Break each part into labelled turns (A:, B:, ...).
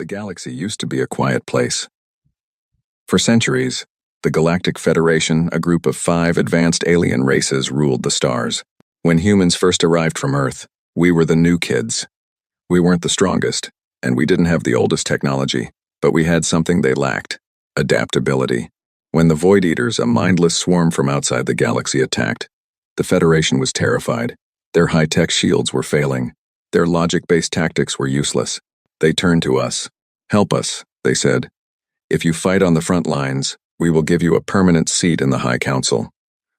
A: The galaxy used to be a quiet place. For centuries, the Galactic Federation, a group of 5 advanced alien races, ruled the stars. When humans first arrived from Earth, we were the new kids. We weren't the strongest, and we didn't have the oldest technology, but we had something they lacked: adaptability. When the Void Eaters, a mindless swarm from outside the galaxy, attacked, the Federation was terrified. Their high-tech shields were failing. Their logic-based tactics were useless. They turned to us. "Help us," they said. "If you fight on the front lines, we will give you a permanent seat in the High Council.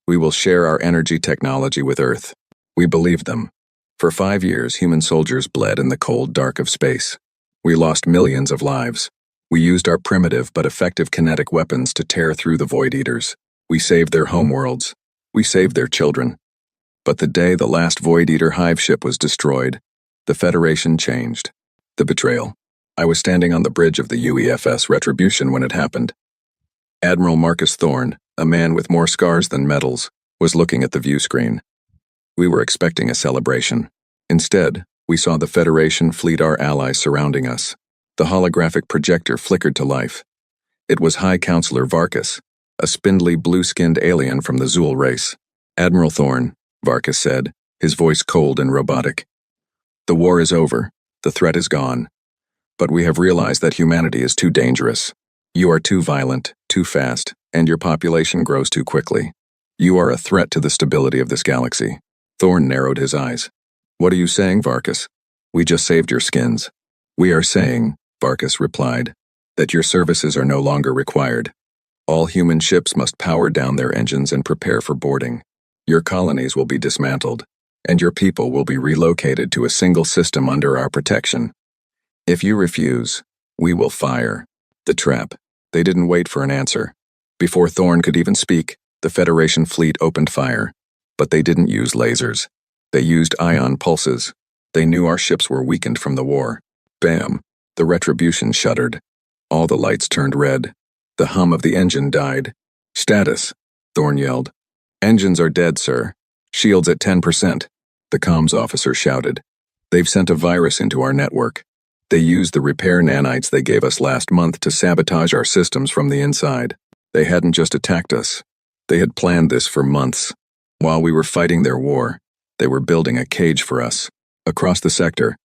A: We will share our energy technology with Earth." We believed them. For 5 years, human soldiers bled in the cold dark of space. We lost millions of lives. We used our primitive but effective kinetic weapons to tear through the Void Eaters. We saved their homeworlds. We saved their children. But the day the last Void Eater hive ship was destroyed, the Federation changed. The betrayal. I was standing on the bridge of the UEFS Retribution when it happened. Admiral Marcus Thorne, a man with more scars than medals, was looking at the view screen. We were expecting a celebration. Instead, we saw the Federation fleet, our allies surrounding us. The holographic projector flickered to life. It was High Counselor Varkas, a spindly blue-skinned alien from the Zool race. "Admiral Thorne," Varkas said, his voice cold and robotic. "The war is over. The threat is gone. But we have realized that humanity is too dangerous. You are too violent, too fast, and your population grows too quickly. You are a threat to the stability of this galaxy." Thorne narrowed his eyes. "What are you saying, Varkas?" "We just saved your skins." "We are saying," Varkas replied, "that your services are no longer required. All human ships must power down their engines and prepare for boarding. Your colonies will be dismantled, and your people will be relocated to a single system under our protection. If you refuse, we will fire." The trap. They didn't wait for an answer. Before Thorne could even speak, the Federation fleet opened fire. But they didn't use lasers. They used ion pulses. They knew our ships were weakened from the war. Bam! The Retribution shuddered. All the lights turned red. The hum of the engine died. "Status!" Thorne yelled. "Engines are dead, sir. Shields at 10%. The comms officer shouted. "They've sent a virus into our network. They used the repair nanites they gave us last month to sabotage our systems from the inside. They hadn't just attacked us. They had planned this for months. While we were fighting their war, they were building a cage for us. Across the sector,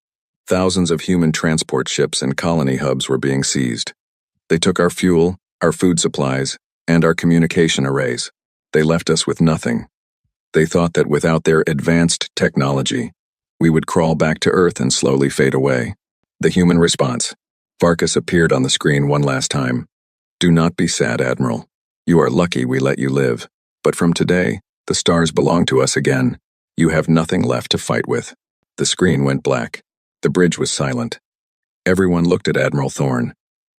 A: thousands of human transport ships and colony hubs were being seized. They took our fuel, our food supplies, and our communication arrays. They left us with nothing. They thought that without their advanced technology, we would crawl back to Earth and slowly fade away." The human response. Varkas appeared on the screen one last time. "Do not be sad, Admiral. You are lucky we let you live. But from today, the stars belong to us again. You have nothing left to fight with." The screen went black. The bridge was silent. Everyone looked at Admiral Thorne.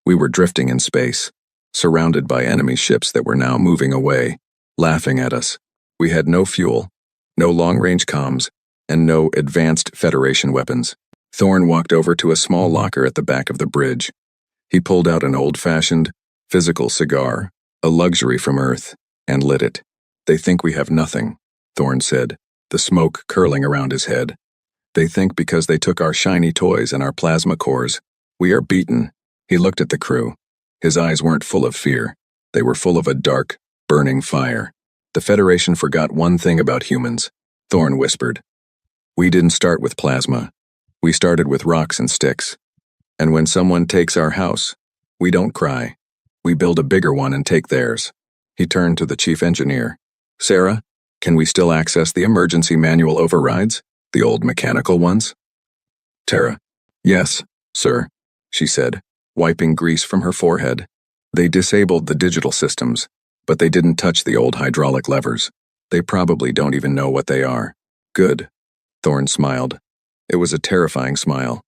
A: We were drifting in space, surrounded by enemy ships that were now moving away, laughing at us. We had no fuel, no long-range comms, and no advanced Federation weapons. Thorne walked over to a small locker at the back of the bridge. He pulled out an old-fashioned, physical cigar, a luxury from Earth, and lit it. "They think we have nothing," Thorne said, the smoke curling around his head. "They think because they took our shiny toys and our plasma cores, we are beaten." He looked at the crew. His eyes weren't full of fear. They were full of a dark, burning fire. "The Federation forgot one thing about humans," Thorne whispered. "We didn't start with plasma. We started with rocks and sticks. And when someone takes our house, we don't cry. We build a bigger one and take theirs." He turned to the chief engineer. "Sarah, can we still access the emergency manual overrides, the old mechanical ones?" Tara. "Yes, sir," she said, wiping grease from her forehead. "They disabled the digital systems, but they didn't touch the old hydraulic levers. They probably don't even know what they are." "Good." Thorne smiled. It was a terrifying smile.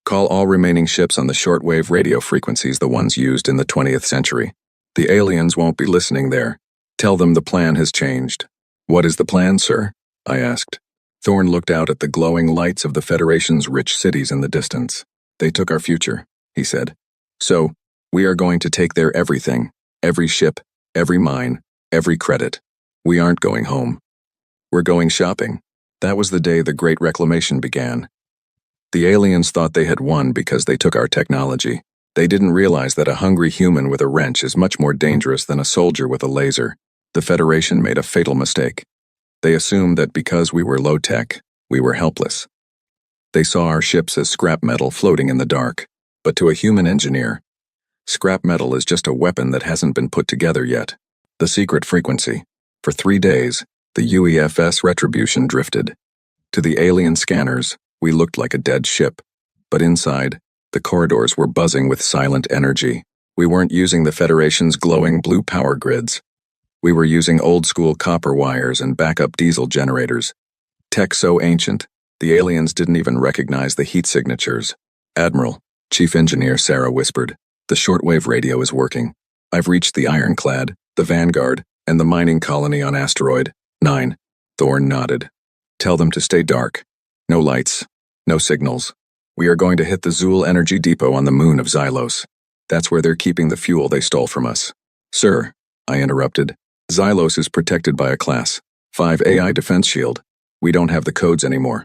A: "Call all remaining ships on the shortwave radio frequencies, the ones used in the 20th century. The aliens won't be listening there. Tell them the plan has changed." "What is the plan, sir?" I asked. Thorne looked out at the glowing lights of the Federation's rich cities in the distance. "They took our future," he said. "So, we are going to take their everything, every ship, every mine, every credit. We aren't going home. We're going shopping." That was the day the Great Reclamation began. The aliens thought they had won because they took our technology. They didn't realize that a hungry human with a wrench is much more dangerous than a soldier with a laser. The Federation made a fatal mistake. They assumed that because we were low-tech, we were helpless. They saw our ships as scrap metal floating in the dark. But to a human engineer, scrap metal is just a weapon that hasn't been put together yet. The secret frequency. For 3 days, the UEFS Retribution drifted. To the alien scanners, we looked like a dead ship. But inside, the corridors were buzzing with silent energy. We weren't using the Federation's glowing blue power grids. We were using old-school copper wires and backup diesel generators. Tech so ancient, the aliens didn't even recognize the heat signatures. "Admiral," Chief Engineer Sarah whispered, "the shortwave radio is working. I've reached the Ironclad, the Vanguard, and the mining colony on Asteroid 9. Thorne nodded. "Tell them to stay dark. No lights, no signals. We are going to hit the Zool Energy Depot on the moon of Xylos. That's where they're keeping the fuel they stole from us." "Sir," I interrupted, "Xylos is protected by a Class 5 AI defense shield. We don't have the codes anymore."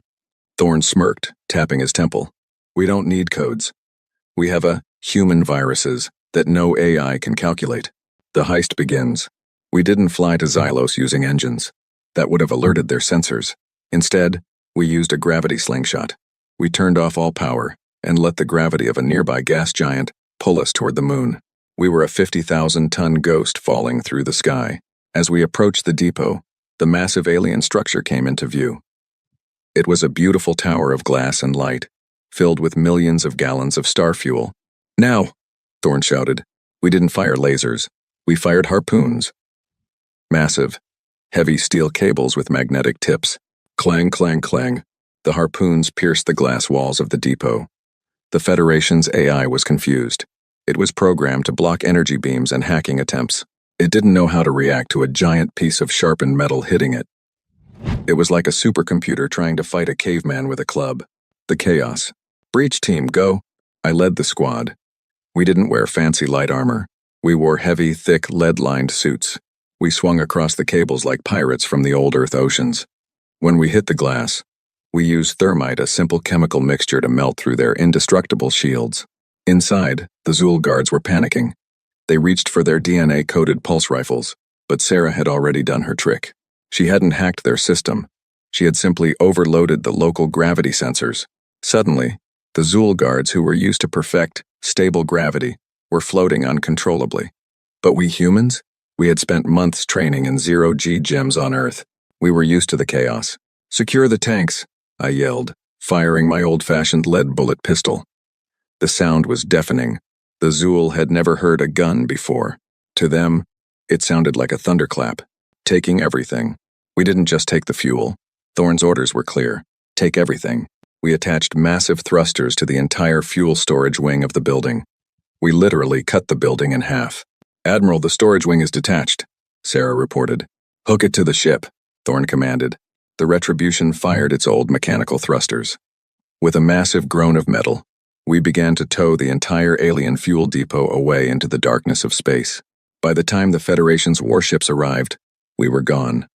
A: Thorne smirked, tapping his temple. "We don't need codes. We have human viruses that no AI can calculate. The heist begins. We didn't fly to Xylos using engines. That would have alerted their sensors. Instead, we used a gravity slingshot. We turned off all power and let the gravity of a nearby gas giant pull us toward the moon. We were a 50,000-ton ghost falling through the sky. As we approached the depot, the massive alien structure came into view. It was a beautiful tower of glass and light, filled with millions of gallons of star fuel. "Now!" Thorne shouted. "We didn't fire lasers. We fired harpoons." Massive, heavy steel cables with magnetic tips. Clang, clang, clang. The harpoons pierced the glass walls of the depot. The Federation's AI was confused. It was programmed to block energy beams and hacking attempts. It didn't know how to react to a giant piece of sharpened metal hitting it. It was like a supercomputer trying to fight a caveman with a club. The chaos. "Breach team, go!" I led the squad. We didn't wear fancy light armor. We wore heavy, thick, lead-lined suits. We swung across the cables like pirates from the old Earth oceans. When we hit the glass, we used thermite, a simple chemical mixture, to melt through their indestructible shields. Inside, the Zool guards were panicking. They reached for their DNA-coated pulse rifles, but Sarah had already done her trick. She hadn't hacked their system. She had simply overloaded the local gravity sensors. Suddenly, the Zool guards, who were used to perfect, stable gravity, were floating uncontrollably. But we humans? We had spent months training in zero-G gyms on Earth. We were used to the chaos. "Secure the tanks," I yelled, firing my old-fashioned lead bullet pistol. The sound was deafening. The Zool had never heard a gun before. To them, it sounded like a thunderclap. Taking everything. We didn't just take the fuel. Thorne's orders were clear. Take everything. We attached massive thrusters to the entire fuel storage wing of the building. We literally cut the building in half. "Admiral, the storage wing is detached," Sarah reported. "Hook it to the ship," Thorne commanded. The Retribution fired its old mechanical thrusters. With a massive groan of metal, we began to tow the entire alien fuel depot away into the darkness of space. By the time the Federation's warships arrived, we were gone.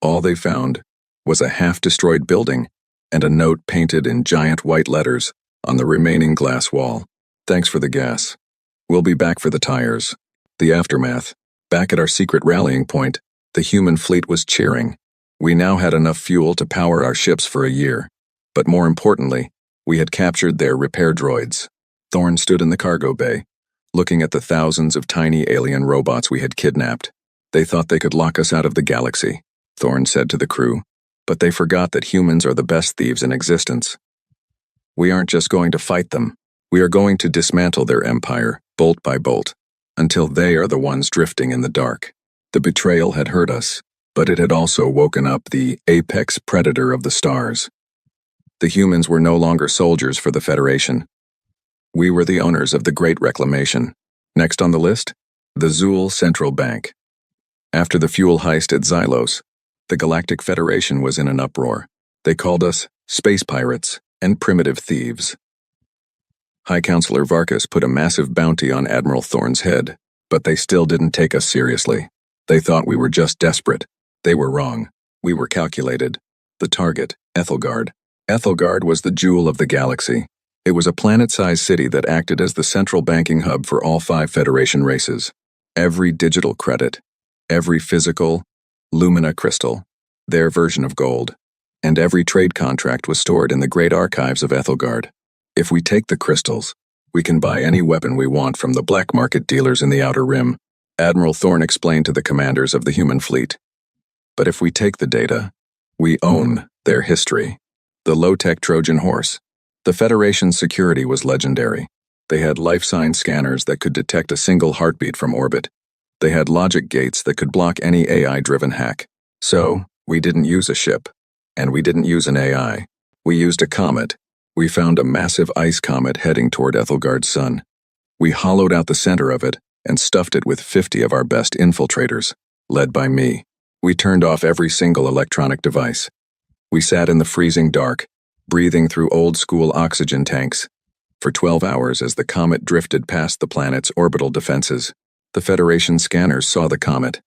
A: All they found was a half-destroyed building and a note painted in giant white letters on the remaining glass wall. "Thanks for the gas. We'll be back for the tires." The aftermath. Back at our secret rallying point, the human fleet was cheering. We now had enough fuel to power our ships for a year. But more importantly, we had captured their repair droids. Thorne stood in the cargo bay, looking at the thousands of tiny alien robots we had kidnapped. "They thought they could lock us out of the galaxy," Thorne said to the crew. "But they forgot that humans are the best thieves in existence. We aren't just going to fight them. We are going to dismantle their empire, bolt by bolt, until they are the ones drifting in the dark." The betrayal had hurt us, but it had also woken up the apex predator of the stars. The humans were no longer soldiers for the Federation. We were the owners of the Great Reclamation. Next on the list, the Zool Central Bank. After the fuel heist at Xylos, the Galactic Federation was in an uproar. They called us space pirates and primitive thieves. High Counselor Varkas put a massive bounty on Admiral Thorne's head, but they still didn't take us seriously. They thought we were just desperate. They were wrong. We were calculated. The target, Ethelgard, Ethelgard was the jewel of the galaxy. It was a planet-sized city that acted as the central banking hub for all 5 Federation races. Every digital credit, every physical Lumina crystal, their version of gold, and every trade contract was stored in the great archives of Ethelgard. If we take the crystals, we can buy any weapon we want from the black market dealers in the Outer Rim, Admiral Thorne explained to the commanders of the human fleet. But if we take the data, we own their history. The low-tech Trojan horse. The Federation's security was legendary. They had life sign scanners that could detect a single heartbeat from orbit. They had logic gates that could block any AI-driven hack. So, we didn't use a ship. And we didn't use an AI. We used a comet. We found a massive ice comet heading toward Ethelgard's sun. We hollowed out the center of it and stuffed it with 50 of our best infiltrators, led by me. We turned off every single electronic device. We sat in the freezing dark, breathing through old-school oxygen tanks, for 12 hours as the comet drifted past the planet's orbital defenses. The Federation scanners saw the comet.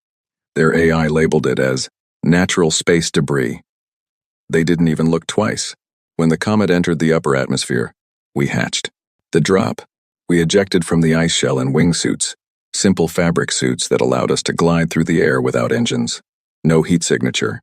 A: Their AI labeled it as natural space debris. They didn't even look twice. When the comet entered the upper atmosphere, we hatched. The drop, we ejected from the ice shell in wingsuits, simple fabric suits that allowed us to glide through the air without engines. No heat signature.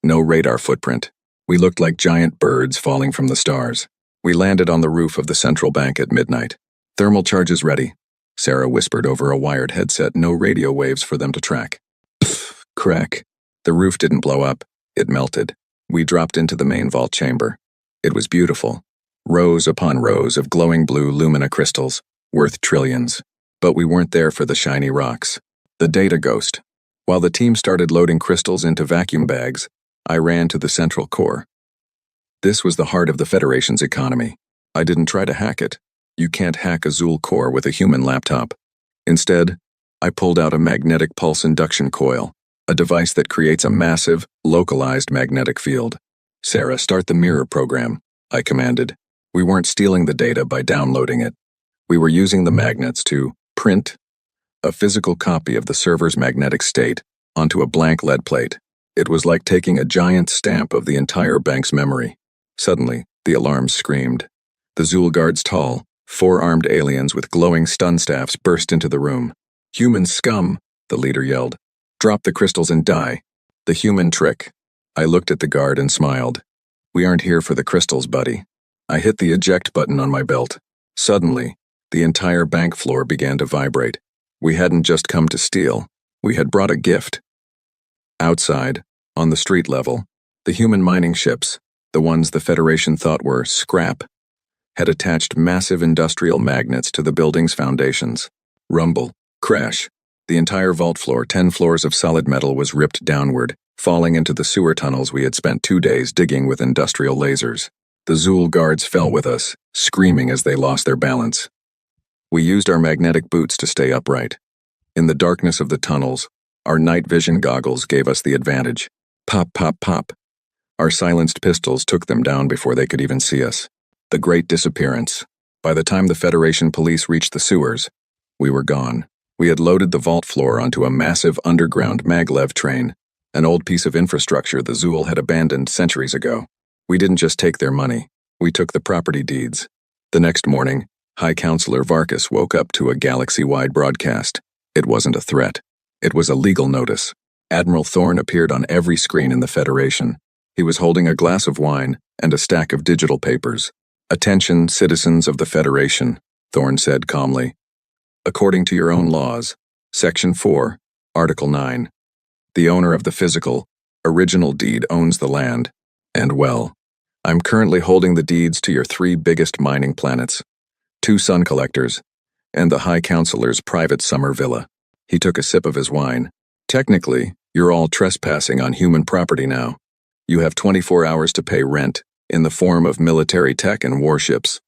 A: No radar footprint. We looked like giant birds falling from the stars. We landed on the roof of the central bank at midnight. Thermal charges ready, Sarah whispered over a wired headset, no radio waves for them to track. Pfft, crack. The roof didn't blow up. It melted. We dropped into the main vault chamber. It was beautiful. Rows upon rows of glowing blue Lumina crystals, worth trillions. But we weren't there for the shiny rocks. The data ghost. While the team started loading crystals into vacuum bags, I ran to the central core. This was the heart of the Federation's economy. I didn't try to hack it. You can't hack a Zool core with a human laptop. Instead, I pulled out a magnetic pulse induction coil, a device that creates a massive, localized magnetic field. Sarah, start the mirror program, I commanded. We weren't stealing the data by downloading it. We were using the magnets to print a physical copy of the server's magnetic state onto a blank lead plate. It was like taking a giant stamp of the entire bank's memory. Suddenly, the alarms screamed. The Zool Guard's tall, 4-armed aliens with glowing stun staffs burst into the room. Human scum, the leader yelled. Drop the crystals and die. The human trick. I looked at the guard and smiled. We aren't here for the crystals, buddy. I hit the eject button on my belt. Suddenly, the entire bank floor began to vibrate. We hadn't just come to steal. We had brought a gift. Outside, on the street level, the human mining ships, the ones the Federation thought were scrap, had attached massive industrial magnets to the building's foundations. Rumble, crash. The entire vault floor, 10 floors of solid metal, was ripped downward, falling into the sewer tunnels we had spent 2 days digging with industrial lasers. The Zool Guards fell with us, screaming as they lost their balance. We used our magnetic boots to stay upright. In the darkness of the tunnels, our night vision goggles gave us the advantage. Pop, pop, pop. Our silenced pistols took them down before they could even see us. The Great Disappearance. By the time the Federation police reached the sewers, we were gone. We had loaded the vault floor onto a massive underground maglev train, an old piece of infrastructure the Zool had abandoned centuries ago. We didn't just take their money. We took the property deeds. The next morning, High Counselor Varkas woke up to a galaxy-wide broadcast. It wasn't a threat. It was a legal notice. Admiral Thorne appeared on every screen in the Federation. He was holding a glass of wine and a stack of digital papers. Attention, citizens of the Federation, Thorne said calmly. According to your own laws, Section 4, Article 9, the owner of the physical, original deed owns the land. And well, I'm currently holding the deeds to your 3 biggest mining planets, 2 sun collectors, and the High Counselor's private summer villa. He took a sip of his wine. Technically, you're all trespassing on human property now. You have 24 hours to pay rent, in the form of military tech and warships.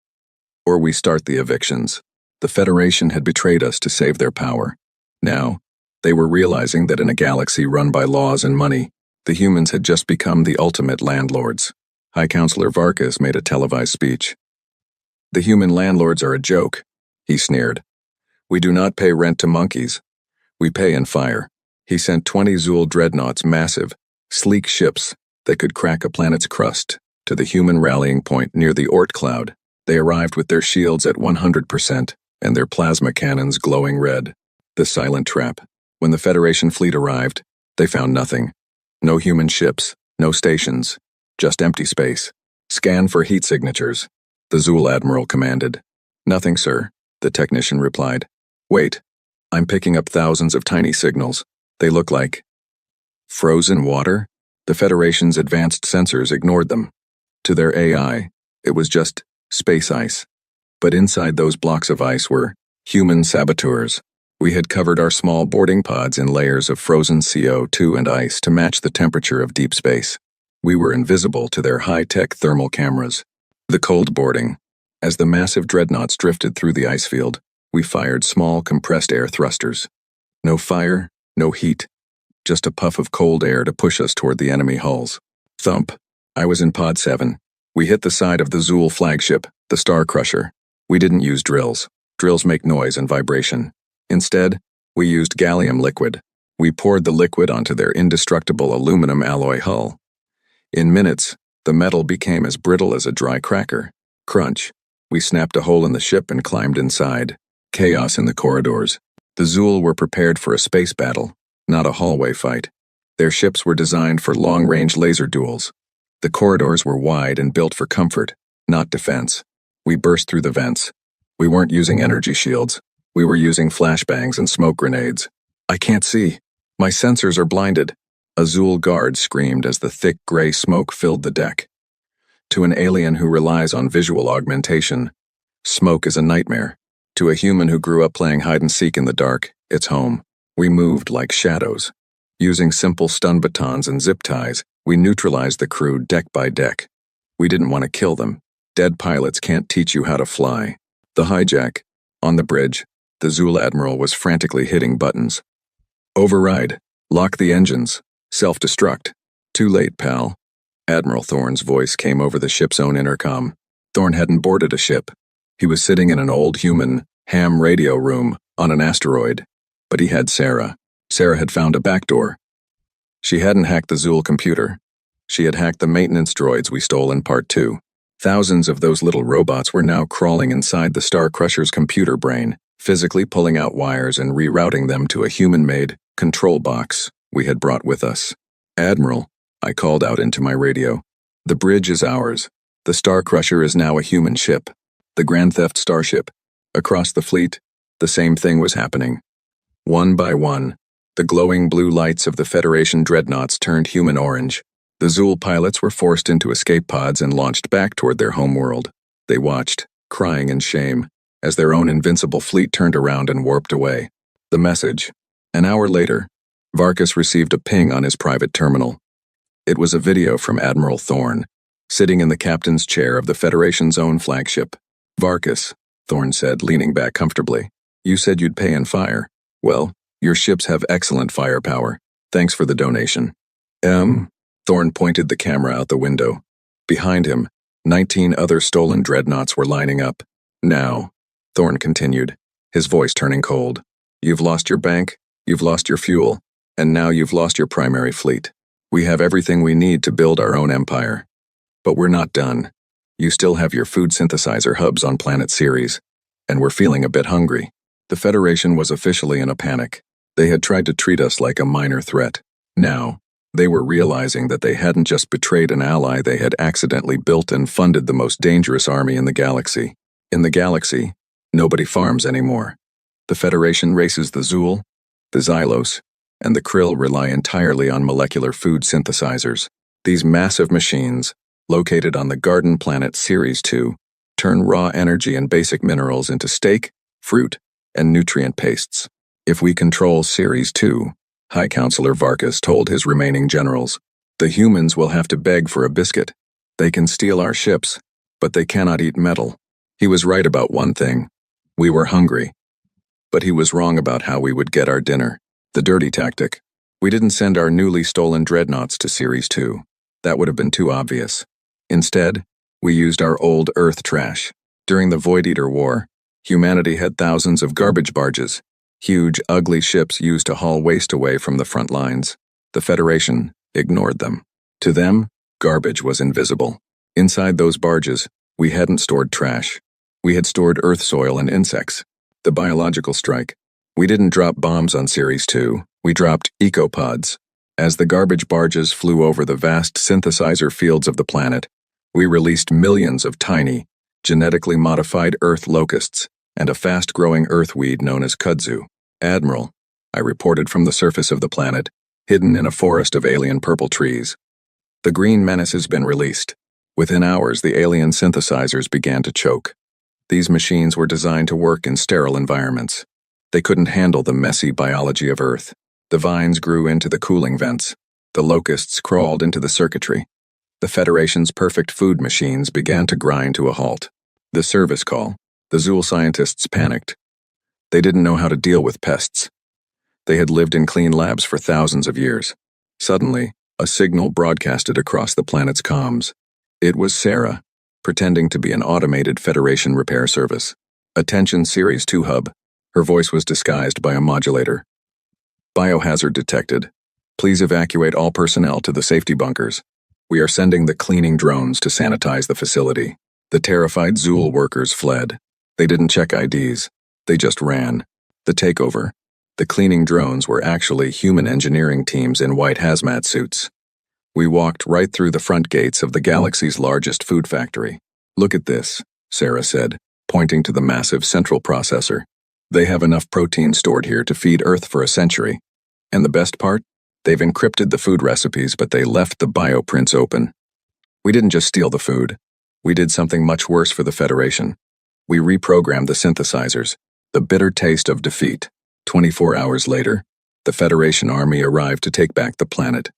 A: Or we start the evictions. The Federation had betrayed us to save their power. Now, they were realizing that in a galaxy run by laws and money, the humans had just become the ultimate landlords. High Counselor Varkas made a televised speech. The human landlords are a joke, he sneered. We do not pay rent to monkeys. We pay in fire. He sent 20 Zool dreadnoughts, massive, sleek ships that could crack a planet's crust to the human rallying point near the Oort cloud. They arrived with their shields at 100% and their plasma cannons glowing red. The silent trap. When the Federation fleet arrived, they found nothing. No human ships, no stations, just empty space. Scan for heat signatures, the Zool Admiral commanded. Nothing, sir, the technician replied. Wait, I'm picking up thousands of tiny signals. They look like frozen water? The Federation's advanced sensors ignored them. To their AI, it was just space ice. But inside those blocks of ice were human saboteurs. We had covered our small boarding pods in layers of frozen CO2 and ice to match the temperature of deep space. We were invisible to their high-tech thermal cameras. The cold boarding. As the massive dreadnoughts drifted through the ice field, we fired small compressed air thrusters. No fire, no heat, just a puff of cold air to push us toward the enemy hulls. Thump. I was in Pod 7. We hit the side of the Zool flagship, the Star Crusher. We didn't use drills. Drills make noise and vibration. Instead, we used gallium liquid. We poured the liquid onto their indestructible aluminum alloy hull. In minutes, the metal became as brittle as a dry cracker. Crunch. We snapped a hole in the ship and climbed inside. Chaos in the corridors. The Zool were prepared for a space battle, not a hallway fight. Their ships were designed for long-range laser duels. The corridors were wide and built for comfort, not defense. We burst through the vents. We weren't using energy shields. We were using flashbangs and smoke grenades. I can't see. My sensors are blinded. A Zool guard screamed as the thick gray smoke filled the deck. To an alien who relies on visual augmentation, smoke is a nightmare. To a human who grew up playing hide-and-seek in the dark, it's home. We moved like shadows. Using simple stun batons and zip ties, we neutralized the crew deck by deck. We didn't want to kill them. Dead pilots can't teach you how to fly. The hijack. On the bridge, the Zool Admiral was frantically hitting buttons. Override. Lock the engines. Self-destruct. Too late, pal. Admiral Thorne's voice came over the ship's own intercom. Thorne hadn't boarded a ship. He was sitting in an old human, ham radio room on an asteroid. But he had Sarah. Sarah had found a backdoor. She hadn't hacked the Zool computer. She had hacked the maintenance droids we stole in Part 2. Thousands of those little robots were now crawling inside the Star Crusher's computer brain, physically pulling out wires and rerouting them to a human-made control box we had brought with us. Admiral, I called out into my radio. The bridge is ours. The Star Crusher is now a human ship. The Grand Theft Starship. Across the fleet, the same thing was happening. One by one, the glowing blue lights of the Federation dreadnoughts turned human orange. The Zool pilots were forced into escape pods and launched back toward their homeworld. They watched, crying in shame, as their own invincible fleet turned around and warped away. The message. An hour later, Varkas received a ping on his private terminal. It was a video from Admiral Thorne, sitting in the captain's chair of the Federation's own flagship. Varkas, Thorne said, leaning back comfortably. You said you'd pay in fire. Well, your ships have excellent firepower. Thanks for the donation. Thorne pointed the camera out the window. Behind him, 19 other stolen dreadnoughts were lining up. Now, Thorne continued, his voice turning cold. You've lost your bank, you've lost your fuel, and now you've lost your primary fleet. We have everything we need to build our own empire. But we're not done. You still have your food synthesizer hubs on Planet Ceres, and we're feeling a bit hungry. The Federation was officially in a panic. They had tried to treat us like a minor threat. Now, they were realizing that they hadn't just betrayed an ally, they had accidentally built and funded the most dangerous army in the galaxy. In the galaxy, nobody farms anymore. The Federation races the Zool, the Xylos, and the Krill rely entirely on molecular food synthesizers. These massive machines, located on the garden planet Ceres 2, turn raw energy and basic minerals into steak, fruit, and nutrient pastes. If we control Ceres 2, High Counselor Varkas told his remaining generals, the humans will have to beg for a biscuit. They can steal our ships, but they cannot eat metal. He was right about one thing. We were hungry. But he was wrong about how we would get our dinner. The dirty tactic. We didn't send our newly stolen dreadnoughts to Ceres 2. That would have been too obvious. Instead, we used our old Earth trash. During the Void Eater War, humanity had thousands of garbage barges, huge, ugly ships used to haul waste away from the front lines. The Federation ignored them. To them, garbage was invisible. Inside those barges, we hadn't stored trash. We had stored earth soil and insects. The biological strike. We didn't drop bombs on Series 2, we dropped ecopods. As the garbage barges flew over the vast synthesizer fields of the planet, we released millions of tiny, genetically modified earth locusts and a fast-growing earthweed known as kudzu. Admiral, I reported from the surface of the planet, hidden in a forest of alien purple trees. The green menace has been released. Within hours, the alien synthesizers began to choke. These machines were designed to work in sterile environments. They couldn't handle the messy biology of Earth. The vines grew into the cooling vents. The locusts crawled into the circuitry. The Federation's perfect food machines began to grind to a halt. The service call. The Zool scientists panicked. They didn't know how to deal with pests. They had lived in clean labs for thousands of years. Suddenly, a signal broadcasted across the planet's comms. It was Sarah, pretending to be an automated Federation repair service. Attention Series 2 hub. Her voice was disguised by a modulator. Biohazard detected. Please evacuate all personnel to the safety bunkers. We are sending the cleaning drones to sanitize the facility. The terrified Zool workers fled. They didn't check IDs. They just ran. The takeover. The cleaning drones were actually human engineering teams in white hazmat suits. We walked right through the front gates of the galaxy's largest food factory. Look at this, Sarah said, pointing to the massive central processor. They have enough protein stored here to feed Earth for a century. And the best part? They've encrypted the food recipes, but they left the bioprints open. We didn't just steal the food. We did something much worse for the Federation. We reprogrammed the synthesizers. The bitter taste of defeat. 24 hours later, the Federation army arrived to take back the planet.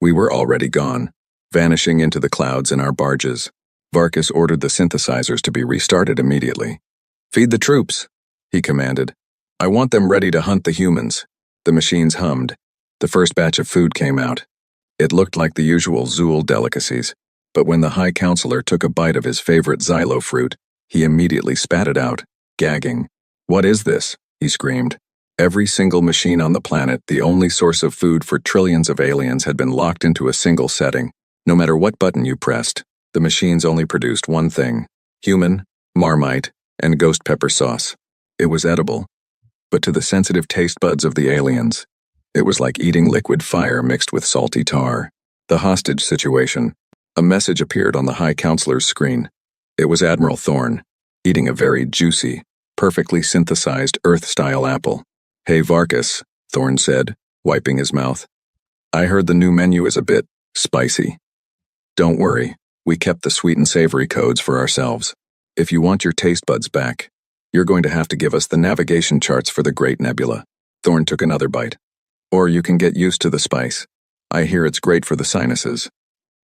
A: We were already gone, vanishing into the clouds in our barges. Varkas ordered the synthesizers to be restarted immediately. Feed the troops, he commanded. I want them ready to hunt the humans. The machines hummed. The first batch of food came out. It looked like the usual Zool delicacies, but when the High Counselor took a bite of his favorite xylo fruit, he immediately spat it out, gagging. What is this? He screamed. Every single machine on the planet, the only source of food for trillions of aliens, had been locked into a single setting. No matter what button you pressed, the machines only produced one thing: human, Marmite, and ghost pepper sauce. It was edible, but to the sensitive taste buds of the aliens, it was like eating liquid fire mixed with salty tar. The hostage situation. A message appeared on the High Counselor's screen. It was Admiral Thorne, eating a very juicy, perfectly synthesized Earth-style apple. Hey Varkas, Thorne said, wiping his mouth. I heard the new menu is a bit spicy. Don't worry, we kept the sweet and savory codes for ourselves. If you want your taste buds back, you're going to have to give us the navigation charts for the Great Nebula. Thorne took another bite. Or you can get used to the spice. I hear it's great for the sinuses.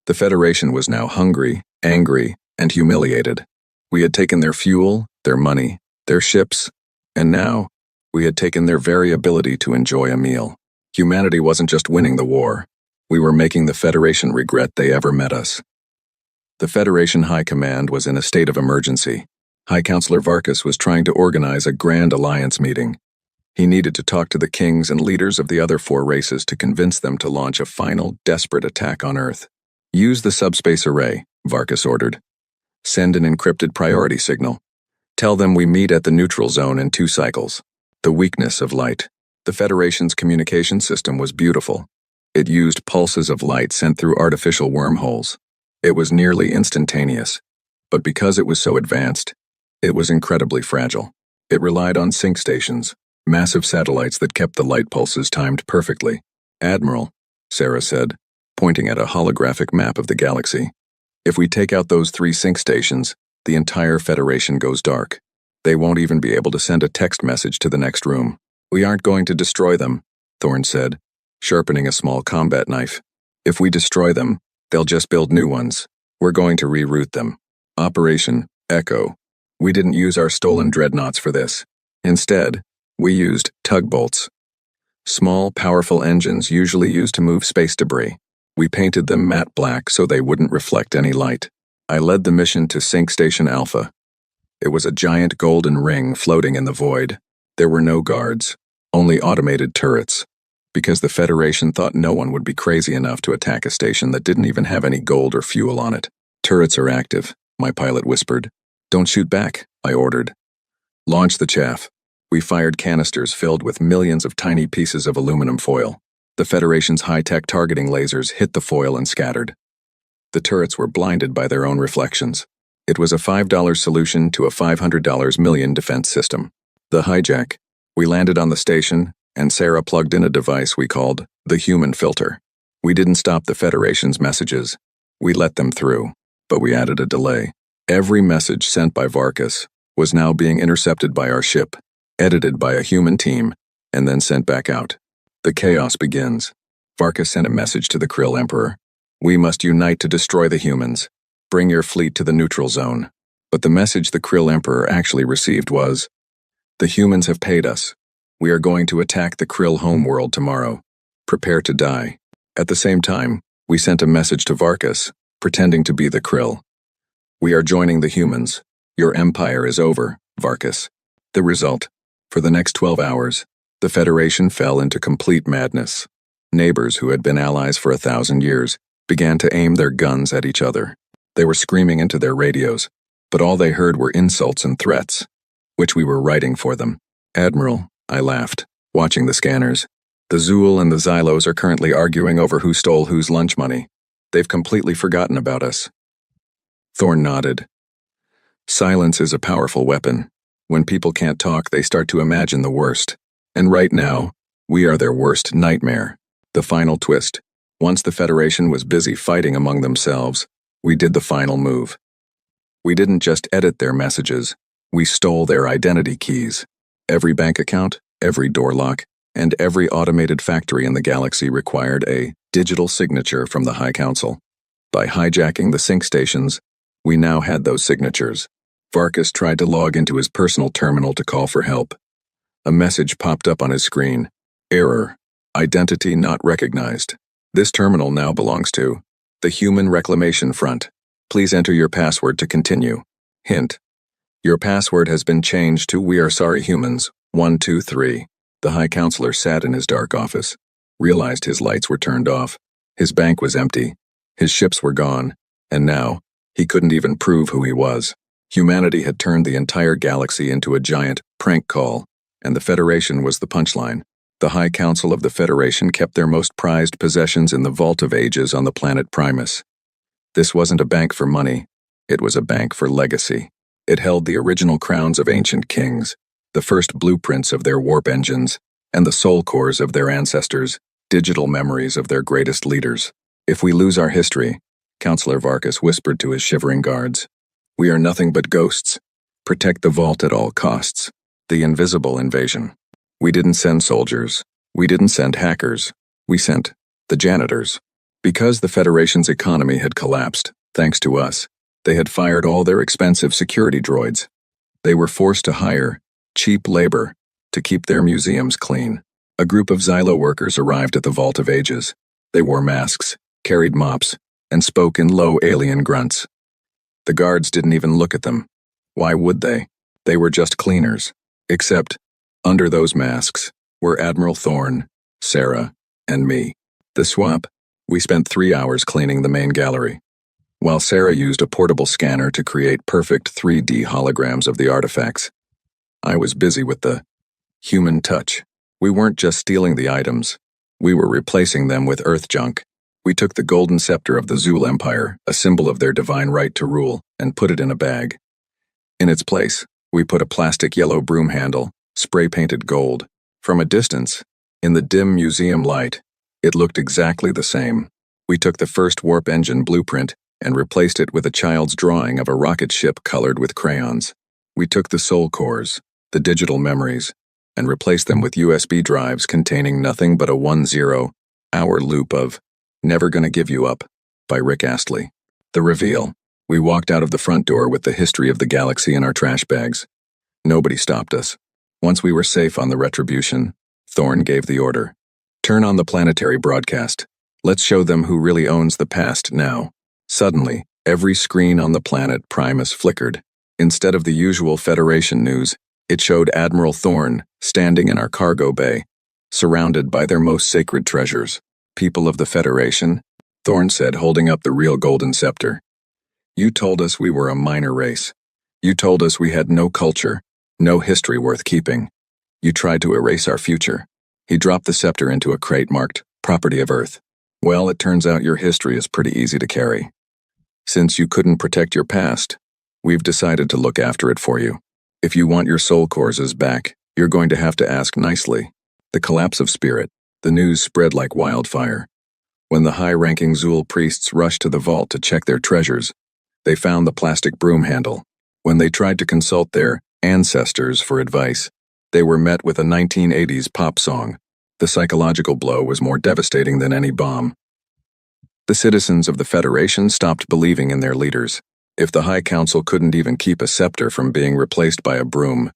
A: The Federation was now hungry, angry, and humiliated. We had taken their fuel, their money, their ships, and now we had taken their very ability to enjoy a meal. Humanity wasn't just winning the war. We were making the Federation regret they ever met us. The Federation High Command was in a state of emergency. High Counselor Varkas was trying to organize a Grand Alliance meeting. He needed to talk to the kings and leaders of the other 4 races to convince them to launch a final, desperate attack on Earth. Use the subspace array, Varkas ordered. Send an encrypted priority signal. Tell them we meet at the neutral zone in 2 cycles. The weakness of light. The Federation's communication system was beautiful. It used pulses of light sent through artificial wormholes. It was nearly instantaneous. But because it was so advanced, it was incredibly fragile. It relied on sync stations, massive satellites that kept the light pulses timed perfectly. Admiral, Sarah said, pointing at a holographic map of the galaxy. If we take out those 3 sync stations, the entire Federation goes dark. They won't even be able to send a text message to the next room. We aren't going to destroy them, Thorne said, sharpening a small combat knife. If we destroy them, they'll just build new ones. We're going to reroute them. Operation Echo. We didn't use our stolen dreadnoughts for this. Instead, we used tugbolts. Small, powerful engines usually used to move space debris. We painted them matte black so they wouldn't reflect any light. I led the mission to Sync Station Alpha. It was a giant golden ring floating in the void. There were no guards, only automated turrets, because the Federation thought no one would be crazy enough to attack a station that didn't even have any gold or fuel on it. Turrets are active, my pilot whispered. Don't shoot back, I ordered. Launch the chaff. We fired canisters filled with millions of tiny pieces of aluminum foil. The Federation's high-tech targeting lasers hit the foil and scattered. The turrets were blinded by their own reflections. It was a $5 solution to a $500 million defense system. The hijack. We landed on the station, and Sarah plugged in a device we called the human filter. We didn't stop the Federation's messages. We let them through, but we added a delay. Every message sent by Varkas was now being intercepted by our ship, edited by a human team, and then sent back out. The chaos begins. Varkas sent a message to the Krill Emperor. We must unite to destroy the humans. Bring your fleet to the neutral zone. But the message the Krill Emperor actually received was, the humans have paid us. We are going to attack the Krill homeworld tomorrow. Prepare to die. At the same time, we sent a message to Varkas, pretending to be the Krill. We are joining the humans. Your empire is over, Varkas. The result. For the next 12 hours, the Federation fell into complete madness. Neighbors who had been allies for 1,000 years began to aim their guns at each other. They were screaming into their radios, but all they heard were insults and threats, which we were writing for them. Admiral, I laughed, watching the scanners. The Zool and the Xylos are currently arguing over who stole whose lunch money. They've completely forgotten about us. Thorn nodded. Silence is a powerful weapon. When people can't talk, they start to imagine the worst. And right now, we are their worst nightmare. The final twist. Once the Federation was busy fighting among themselves, we did the final move. We didn't just edit their messages, we stole their identity keys. Every bank account, every door lock, and every automated factory in the galaxy required a digital signature from the High Council. By hijacking the sync stations, we now had those signatures. Varkas tried to log into his personal terminal to call for help. A message popped up on his screen. Error. Identity not recognized. This terminal now belongs to the Human Reclamation Front. Please enter your password to continue. Hint. Your password has been changed to We Are Sorry Humans, 123. The High Counselor sat in his dark office, realized his lights were turned off, his bank was empty, his ships were gone, and now, he couldn't even prove who he was. Humanity had turned the entire galaxy into a giant prank call, and the Federation was the punchline. The High Council of the Federation kept their most prized possessions in the Vault of Ages on the planet Primus. This wasn't a bank for money, it was a bank for legacy. It held the original crowns of ancient kings, the first blueprints of their warp engines, and the soul cores of their ancestors, digital memories of their greatest leaders. If we lose our history, Counselor Varkas whispered to his shivering guards, we are nothing but ghosts. Protect the vault at all costs. The invisible invasion. We didn't send soldiers. We didn't send hackers. We sent the janitors. Because the Federation's economy had collapsed, thanks to us, they had fired all their expensive security droids. They were forced to hire cheap labor to keep their museums clean. A group of Xylo workers arrived at the Vault of Ages. They wore masks, carried mops, and spoke in low alien grunts. The guards didn't even look at them. Why would they? They were just cleaners. Except, under those masks, were Admiral Thorn, Sarah, and me. The swap. We spent 3 hours cleaning the main gallery, while Sarah used a portable scanner to create perfect 3D holograms of the artifacts. I was busy with the human touch. We weren't just stealing the items. We were replacing them with Earth junk. We took the golden scepter of the Zool Empire, a symbol of their divine right to rule, and put it in a bag. In its place, we put a plastic yellow broom handle, spray-painted gold. From a distance, in the dim museum light, it looked exactly the same. We took the first warp engine blueprint and replaced it with a child's drawing of a rocket ship colored with crayons. We took the soul cores, the digital memories, and replaced them with USB drives containing nothing but a 10-hour loop of Never Gonna Give You Up by Rick Astley. The reveal. We walked out of the front door with the history of the galaxy in our trash bags. Nobody stopped us. Once we were safe on the Retribution, Thorn gave the order. Turn on the planetary broadcast. Let's show them who really owns the past now. Suddenly, every screen on the planet Primus flickered. Instead of the usual Federation news, it showed Admiral Thorn standing in our cargo bay, surrounded by their most sacred treasures. People of the Federation, Thorn said, holding up the real golden scepter. You told us we were a minor race. You told us we had no culture, no history worth keeping. You tried to erase our future. He dropped the scepter into a crate marked, Property of Earth. Well, it turns out your history is pretty easy to carry. Since you couldn't protect your past, we've decided to look after it for you. If you want your soul cores back, you're going to have to ask nicely. The collapse of spirit. The news spread like wildfire. When the high-ranking Zul priests rushed to the vault to check their treasures, they found the plastic broom handle. When they tried to consult their ancestors for advice, they were met with a 1980s pop song. The psychological blow was more devastating than any bomb. The citizens of the Federation stopped believing in their leaders. If the High Council couldn't even keep a scepter from being replaced by a broom,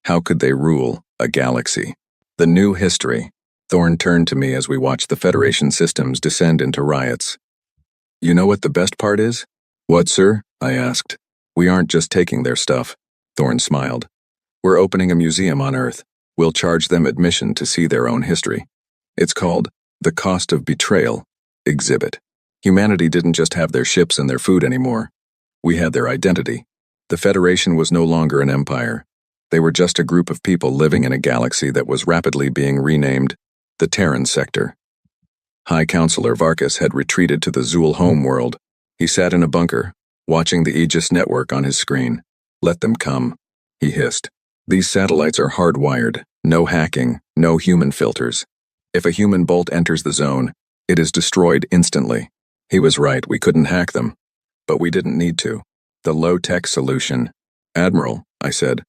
A: how could they rule a galaxy? The new history. Thorn turned to me as we watched the Federation systems descend into riots. You know what the best part is? What, sir? I asked. We aren't just taking their stuff. Thorn smiled. We're opening a museum on Earth. We'll charge them admission to see their own history. It's called The Cost of Betrayal Exhibit. Humanity didn't just have their ships and their food anymore. We had their identity. The Federation was no longer an empire. They were just a group of people living in a galaxy that was rapidly being renamed the Terran Sector. High Counselor Varkas had retreated to the Zul homeworld. He sat in a bunker, watching the Aegis network on his screen. Let them come, he hissed. These satellites are hardwired, no hacking, no human filters. If a human bolt enters the zone, it is destroyed instantly. He was right, we couldn't hack them. But we didn't need to. The low-tech solution. Admiral, I said,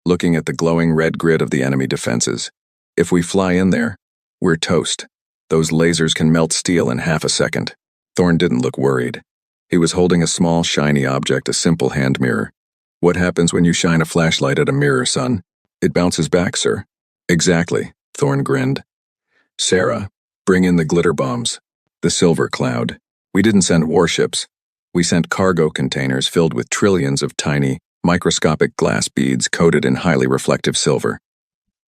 A: looking at the glowing red grid of the enemy defenses. If we fly in there, we're toast. Those lasers can melt steel in half a second. Thorn didn't look worried. He was holding a small, shiny object, a simple hand mirror. What happens when you shine a flashlight at a mirror, son? It bounces back, sir. Exactly, Thorn grinned. Sarah, bring in the glitter bombs. The silver cloud. We didn't send warships. We sent cargo containers filled with trillions of tiny, microscopic glass beads coated in highly reflective silver.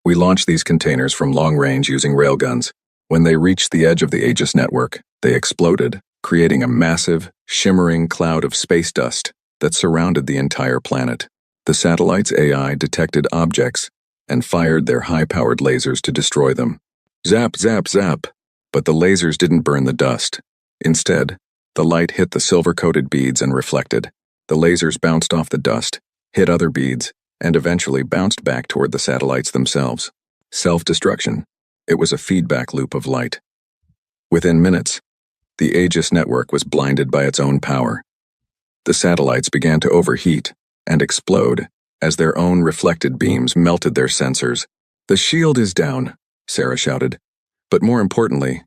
A: We launched these containers from long range using railguns. When they reached the edge of the Aegis network, they exploded, creating a massive, shimmering cloud of space dust that surrounded the entire planet. The satellite's AI detected objects and fired their high-powered lasers to destroy them. Zap, zap, zap. But the lasers didn't burn the dust. Instead, the light hit the silver-coated beads and reflected. The lasers bounced off the dust, hit other beads, and eventually bounced back toward the satellites themselves. Self-destruction. It was a feedback loop of light. Within minutes, the Aegis network was blinded by its own power. The satellites began to overheat and explode as their own reflected beams melted their sensors. The shield is down, Sarah shouted. But more importantly,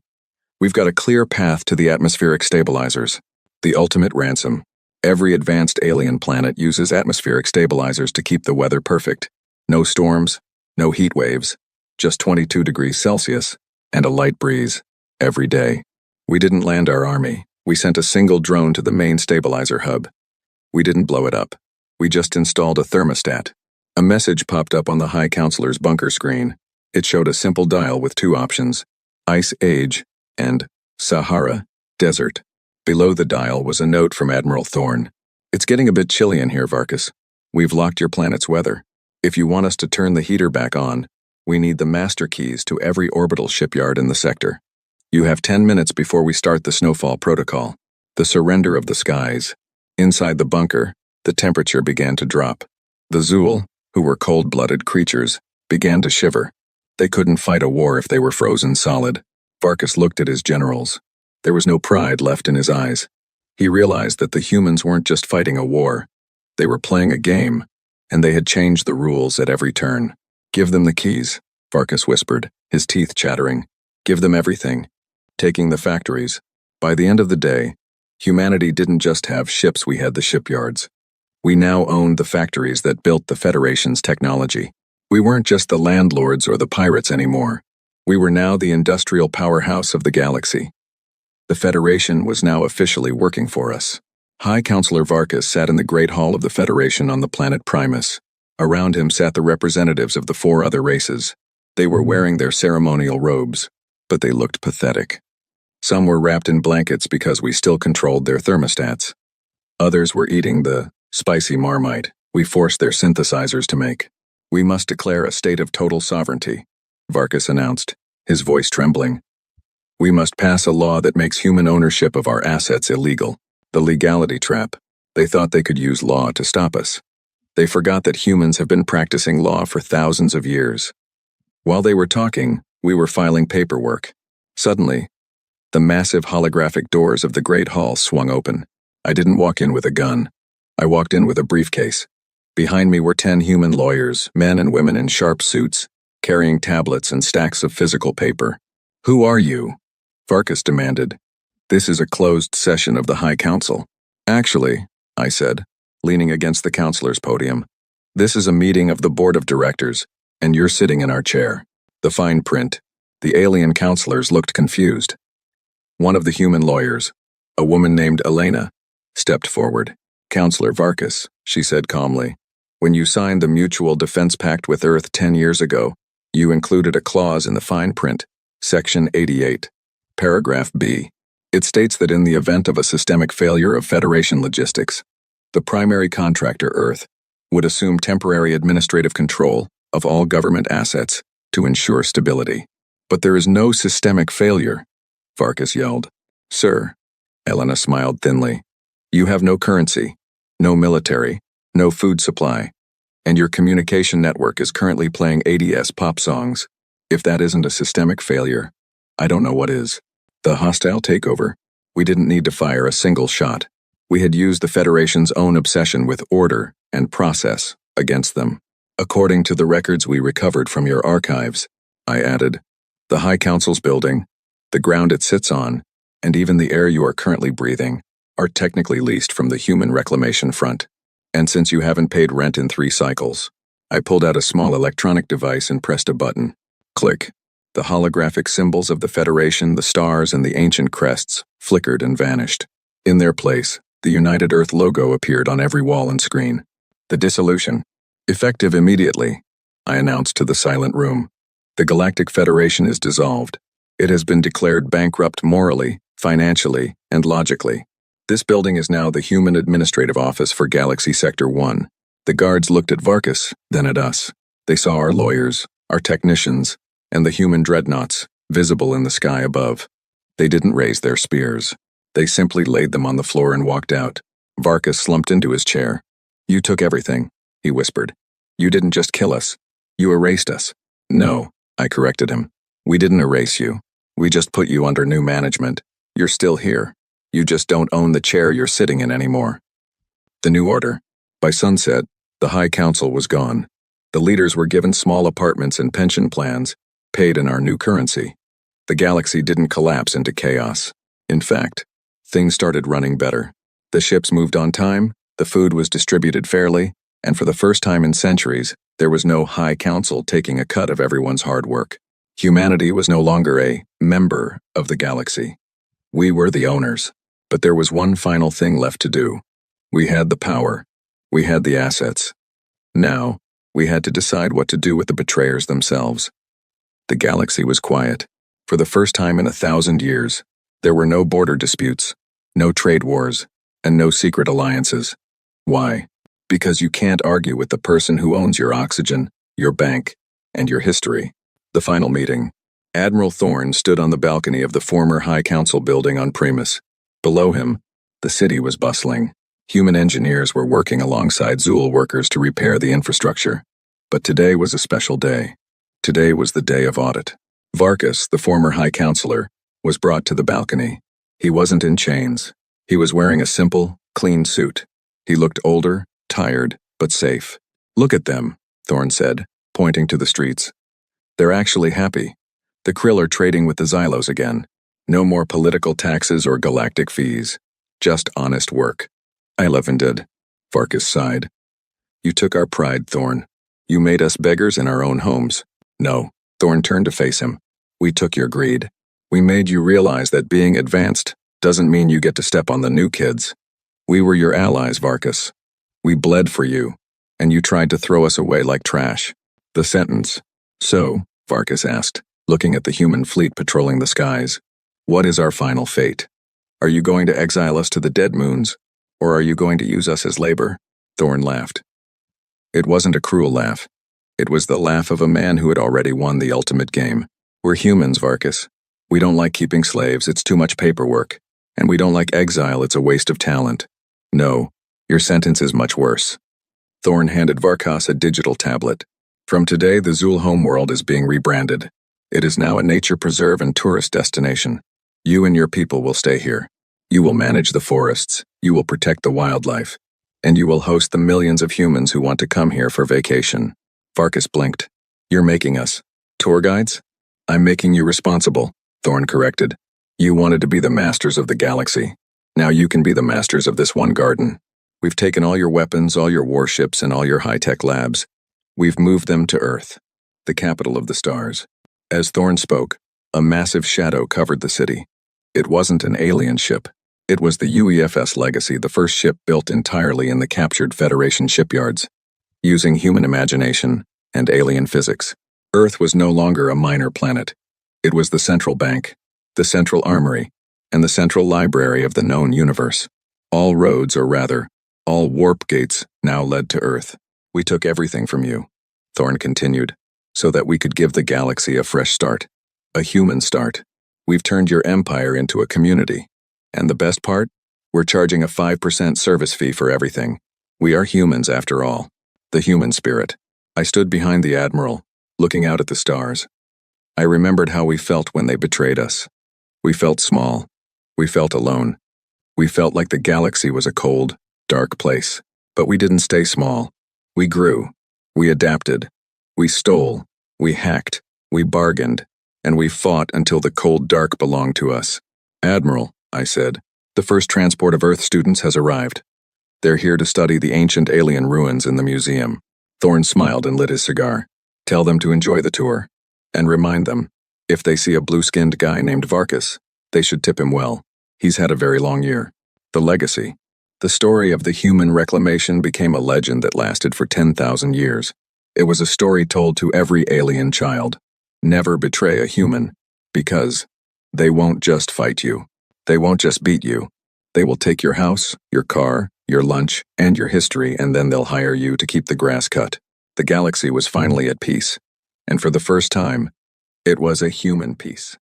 A: we've got a clear path to the atmospheric stabilizers, the ultimate ransom. Every advanced alien planet uses atmospheric stabilizers to keep the weather perfect. No storms, no heat waves, just 22 degrees Celsius and a light breeze every day. We didn't land our army. We sent a single drone to the main stabilizer hub. We didn't blow it up. We just installed a thermostat. A message popped up on the High Counselor's bunker screen. It showed a simple dial with two options, Ice Age and Sahara Desert. Below the dial was a note from Admiral Thorn. It's getting a bit chilly in here, Varkas. We've locked your planet's weather. If you want us to turn the heater back on, we need the master keys to every orbital shipyard in the sector. You have 10 minutes before we start the snowfall protocol, the surrender of the skies. Inside the bunker, the temperature began to drop. The Zul, who were cold-blooded creatures, began to shiver. They couldn't fight a war if they were frozen solid. Varkas looked at his generals. There was no pride left in his eyes. He realized that the humans weren't just fighting a war. They were playing a game, and they had changed the rules at every turn. Give them the keys, Varkas whispered, his teeth chattering. Give them everything. Taking the factories. By the end of the day, humanity didn't just have ships, we had the shipyards. We now owned the factories that built the Federation's technology. We weren't just the landlords or the pirates anymore. We were now the industrial powerhouse of the galaxy. The Federation was now officially working for us. High Counselor Varkas sat in the Great Hall of the Federation on the planet Primus. Around him sat the representatives of the 4 other races. They were wearing their ceremonial robes, but they looked pathetic. Some were wrapped in blankets because we still controlled their thermostats. Others were eating the spicy marmite we forced their synthesizers to make. We must declare a state of total sovereignty, Varkas announced, his voice trembling. We must pass a law that makes human ownership of our assets illegal. The legality trap. They thought they could use law to stop us. They forgot that humans have been practicing law for thousands of years. While they were talking, we were filing paperwork. Suddenly, the massive holographic doors of the Great Hall swung open. I didn't walk in with a gun. I walked in with a briefcase. Behind me were 10 human lawyers, men and women in sharp suits, carrying tablets and stacks of physical paper. Who are you? Varkas demanded. This is a closed session of the High Council. Actually, I said, leaning against the counselor's podium, this is a meeting of the board of directors, and you're sitting in our chair. The fine print. The alien counselors looked confused. One of the human lawyers, a woman named Elena, stepped forward. Counselor Varkas, she said calmly, when you signed the Mutual Defense Pact with Earth 10 years ago, you included a clause in the fine print, Section 88, Paragraph B. It states that in the event of a systemic failure of Federation logistics, the primary contractor, Earth, would assume temporary administrative control of all government assets to ensure stability. But there is no systemic failure, Varkas yelled. Sir, Elena smiled thinly, you have no currency, no military, no food supply, and your communication network is currently playing ADS pop songs. If that isn't a systemic failure, I don't know what is. The hostile takeover. We didn't need to fire a single shot. We had used the Federation's own obsession with order and process against them. According to the records we recovered from your archives, I added, the High Council's building, the ground it sits on, and even the air you are currently breathing, are technically leased from the Human Reclamation Front. And since you haven't paid rent in 3 cycles, I pulled out a small electronic device and pressed a button. Click. The holographic symbols of the Federation, the stars, and the ancient crests flickered and vanished. In their place, the United Earth logo appeared on every wall and screen. The dissolution. Effective immediately, I announced to the silent room. The Galactic Federation is dissolved. It has been declared bankrupt morally, financially, and logically. This building is now the Human Administrative Office for Galaxy Sector 1. The guards looked at Varkas, then at us. They saw our lawyers, our technicians, and the human dreadnoughts, visible in the sky above. They didn't raise their spears. They simply laid them on the floor and walked out. Varkas slumped into his chair. You took everything, he whispered. You didn't just kill us. You erased us. No, I corrected him. We didn't erase you. We just put you under new management. You're still here. You just don't own the chair you're sitting in anymore. The new order. By sunset, the High Council was gone. The leaders were given small apartments and pension plans, paid in our new currency. The galaxy didn't collapse into chaos. In fact, things started running better. The ships moved on time, the food was distributed fairly, and for the first time in centuries, there was no High Council taking a cut of everyone's hard work. Humanity was no longer a member of the galaxy. We were the owners. But there was one final thing left to do. We had the power. We had the assets. Now, we had to decide what to do with the betrayers themselves. The galaxy was quiet. For the first time in 1,000 years, there were no border disputes, no trade wars, and no secret alliances. Why? Because you can't argue with the person who owns your oxygen, your bank, and your history. The final meeting. Admiral Thorne stood on the balcony of the former High Council building on Primus. Below him, the city was bustling. Human engineers were working alongside Zool workers to repair the infrastructure. But today was a special day. Today was the day of audit. Varkas, the former High Counselor, was brought to the balcony. He wasn't in chains. He was wearing a simple, clean suit. He looked older, tired, but safe. Look at them, Thorne said, pointing to the streets. They're actually happy. The Krill are trading with the Xylos again. No more political taxes or galactic fees. Just honest work. I did. Varkas sighed. You took our pride, Thorne. You made us beggars in our own homes. No, Thorne turned to face him. We took your greed. We made you realize that being advanced doesn't mean you get to step on the new kids. We were your allies, Varkas. We bled for you, and you tried to throw us away like trash. The sentence. So, Varkas asked, looking at the human fleet patrolling the skies. What is our final fate? Are you going to exile us to the dead moons, Or are you going to use us as labor? Thorn laughed. It wasn't a cruel laugh. It was the laugh of a man who had already won the ultimate game. We're humans, Varkas. We don't like keeping slaves, it's too much paperwork. And we don't like exile, it's a waste of talent. No, your sentence is much worse. Thorn handed Varkas a digital tablet. From today, the Zul homeworld is being rebranded. It is now a nature preserve and tourist destination. You and your people will stay here. You will manage the forests, you will protect the wildlife, and you will host the millions of humans who want to come here for vacation. Varkas blinked. You're making us tour guides? I'm making you responsible, Thorn corrected. You wanted to be the masters of the galaxy. Now you can be the masters of this one garden. We've taken all your weapons, all your warships, and all your high-tech labs. We've moved them to Earth, the capital of the stars. As Thorn spoke, a massive shadow covered the city. It wasn't an alien ship. It was the UEFS Legacy, the first ship built entirely in the captured Federation shipyards, using human imagination and alien physics. Earth was no longer a minor planet. It was the central bank, the central armory, and the central library of the known universe. All roads, or rather, all warp gates, now led to Earth. We took everything from you, Thorn continued, so that we could give the galaxy a fresh start, a human start. We've turned your empire into a community. And the best part? We're charging a 5% service fee for everything. We are humans after all. The human spirit. I stood behind the Admiral, looking out at the stars. I remembered how we felt when they betrayed us. We felt small. We felt alone. We felt like the galaxy was a cold, dark place. But we didn't stay small. We grew. We adapted. We stole. We hacked. We bargained. And we fought until the cold dark belonged to us. Admiral, I said, the first transport of Earth students has arrived. They're here to study the ancient alien ruins in the museum. Thorn smiled and lit his cigar. Tell them to enjoy the tour. And remind them, if they see a blue-skinned guy named Varkas, they should tip him well. He's had a very long year. The legacy. The story of the human reclamation became a legend that lasted for 10,000 years. It was a story told to every alien child. Never betray a human, because they won't just fight you. They won't just beat you. They will take your house, your car, your lunch, and your history, and then they'll hire you to keep the grass cut. The galaxy was finally at peace. And for the first time, it was a human peace.